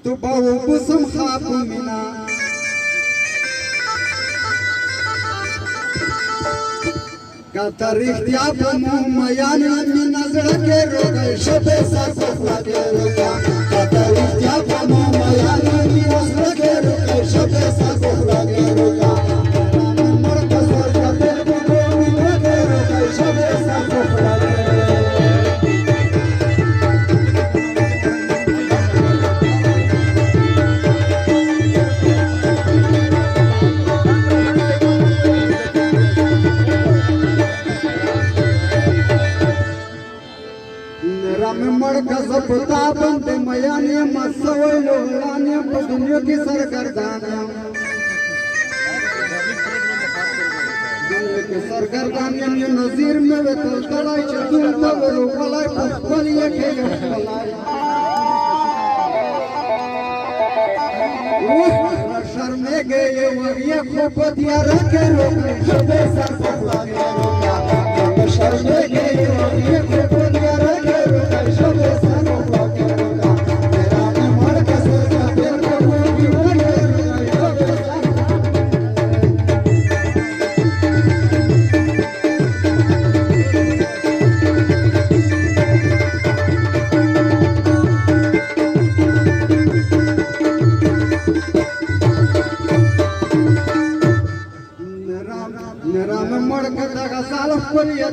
Tu bawo kusum khapu mina ka tarikh ya mo mayan min nazar ke rogai shabe sa safla ke roga ka tarikh ya mo mayan min nazar ke rogai shabe sa safla ke roga mar ka sar ka te ko min ke rogai shabe sa safla ke पता बंदे मयाने मसवै लोलाने दुनिया की सरगर्दाने दुनिया की सरगर्दाने ने नजीर में वे तलाई चतुर तवरो कलाई पखलिए के कलाई शर्मे गए वरिए खूब दिया रखे रोके शबे सर पखला के रोका शर्मे गए वरिए खूब दिया रखे रोके शबे सर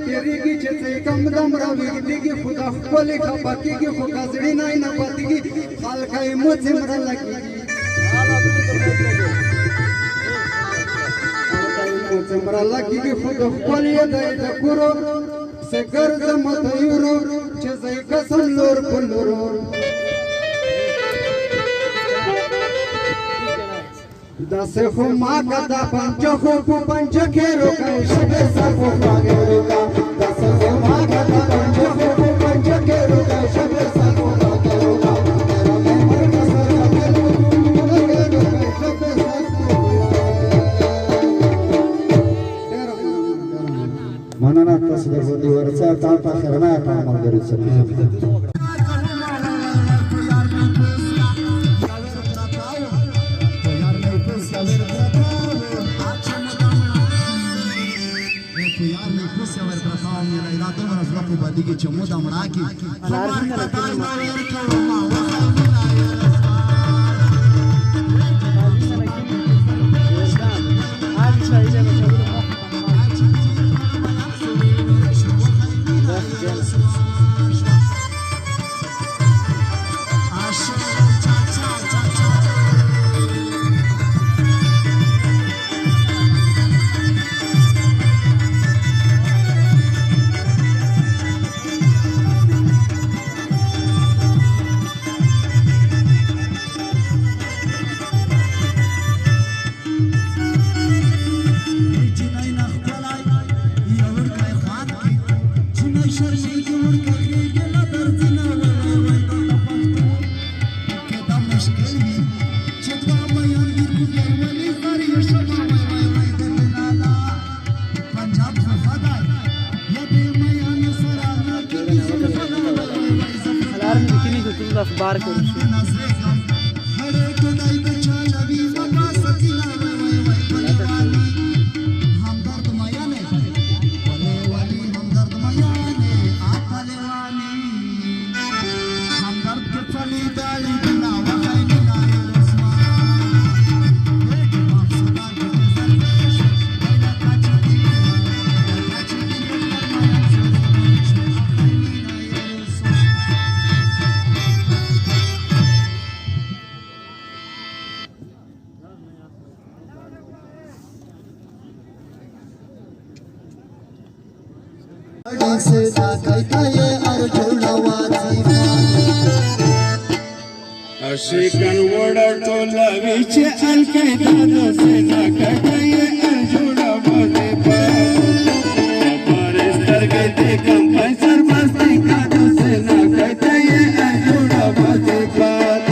तेरी की जैसे कम दम रवि की खुदा कोली का बाकी की फुकाजड़ी नहीं ना बाती की हाल खाई मुझे मरन लगी मुझे मरन लगी की खुदा कोली दे कुरो से गर्द मत यूरो जैसे कसम लोर पुलरो दस हो माँ का दा पंच खेरो का शबे सब लागे रोका दस हो माँ का दा पंच खेरो का शबे सब लागे रोका तेरा मन का सर का लागे रोका शबे सब मनना तस्वीर होती वरचा ताता करना काम करूचं دیگه چه مودم راکی बार करू से ना कहता ये अर्जुन अशिकन वड़ा तो लविचे अलकैदा से ना कहता ये अर्जुन वादे पर स्तर के देखम पैसर मस्ती का से ना कहता ये अर्जुन वादे पर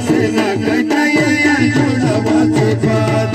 से ना कहता ये अर्जुन वादे पर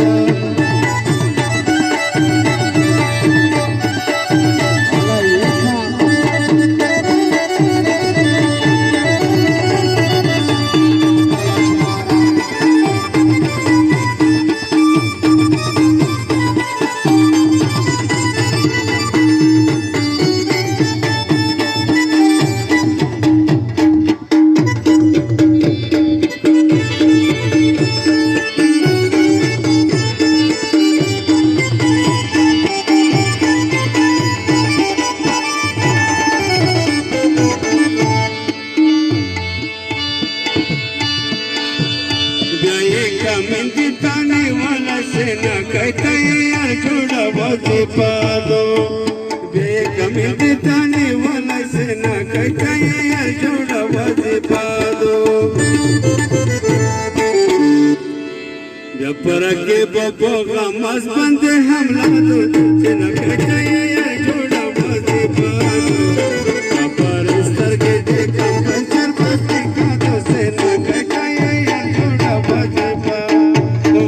पर के बबो का मस बंदे हमला दो न कहता ये छोड़ा बजे पादो पर स्तर के देखा पंचर बस्ती का तो से न कहता ये छोड़ा बजे पादो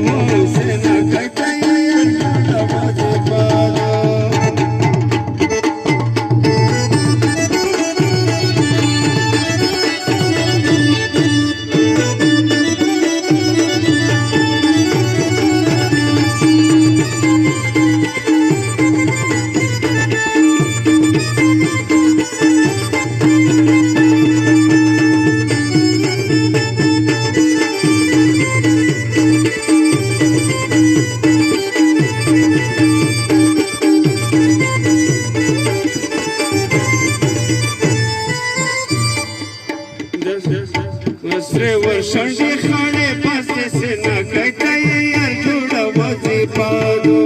से न कहता ये छोड़ा बजे पादो वर्षंडी खाने पासे से न कहता ये छोड़ा बजे पादो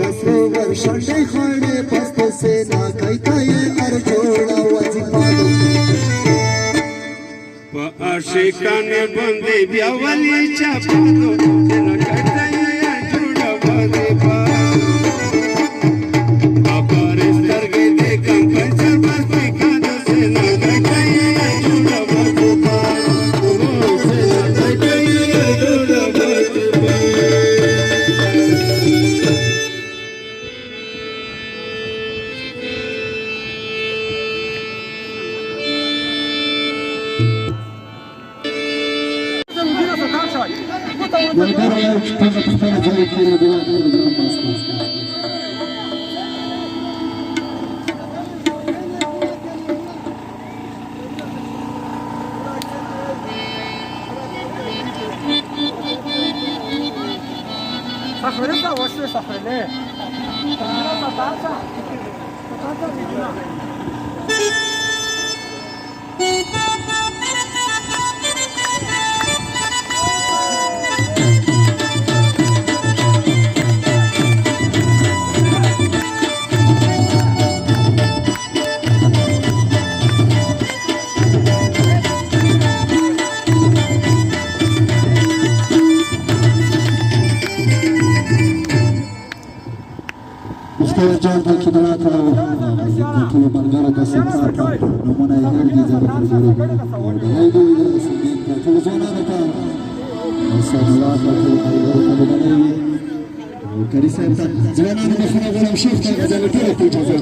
दसरे वर्षंडी खाने पासे से ना कहता ये अर्जुन वाजी पादो आशिकाने बंदे ब्यावली चापादो से न कहता ये छोड़ा बजे पादो बापर स्तर के देखम पंचर बस्ती का दो से न कहता ये छोड़ा बजे पादो جان د خدمات او د ټول ملګرو د سپورټ نمونه یې هرګي زره جوړې د هیدو د سیدین په ټول ځوانانو ته سلامات او ملګرو ته باندې کری صاحب ته ځوانانو د خپل غوړم شیخ ته غزل ټول ته اجازه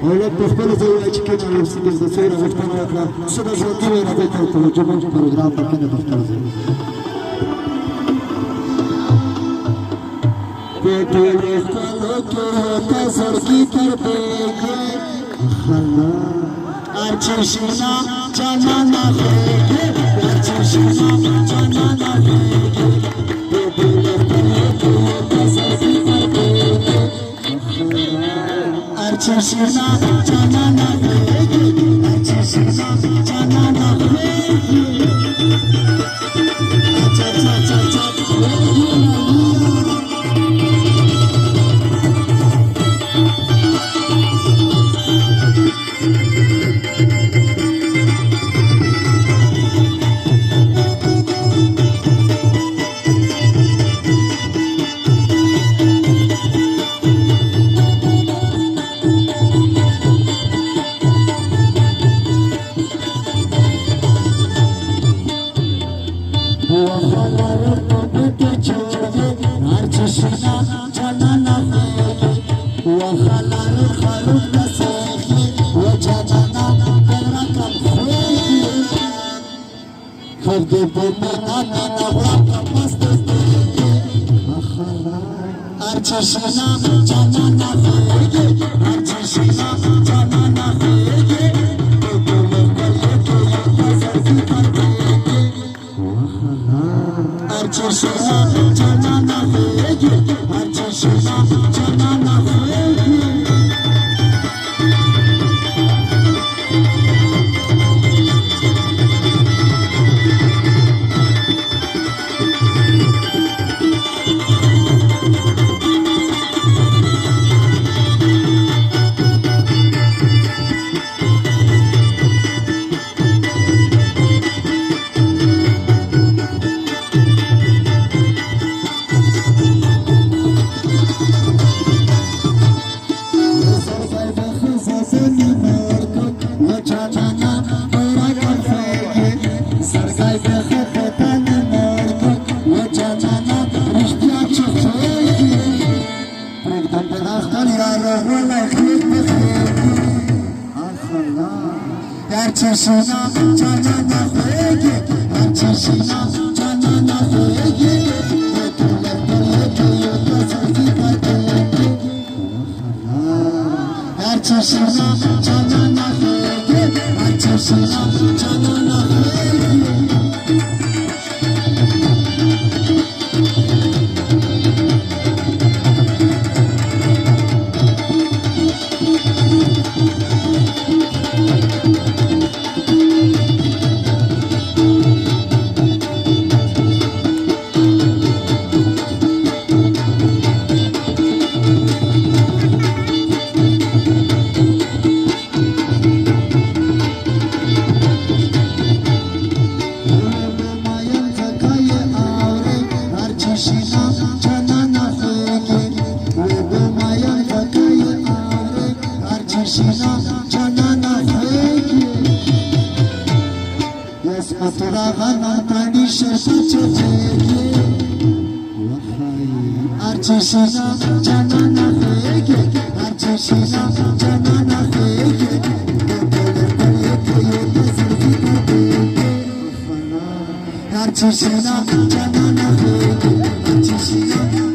اولاد په خپل ځای چې کېږي نو سیدین د سیر غوښتنه وکړه څه د ژوند دی راځي ته توجه مو پروګرام ته کنه په خپل ځای ټول خلک ته سړکی تر بیګه خلا ارچشنا جانانا بیګه ارچشنا جانانا بیګه ټول خلک ته سړکی تر بیګه ارچشنا جانانا بیګه ارچشنا جانانا بیګه چا چا چا چا çeşina canana fege her çeşina canana fege Bebele kale kaya pazarı patege her çeşina canana fege her çeşina canana fege Çeşina canana fege her çeşina canana fege Bebele kale kaya pazarı patege her çeşina canana fege her çeşina canana fege Arçeşina canana fege Arçeşina canana fege Bebele kale kaya pazarı patege Arçeşina canana fege Arçeşina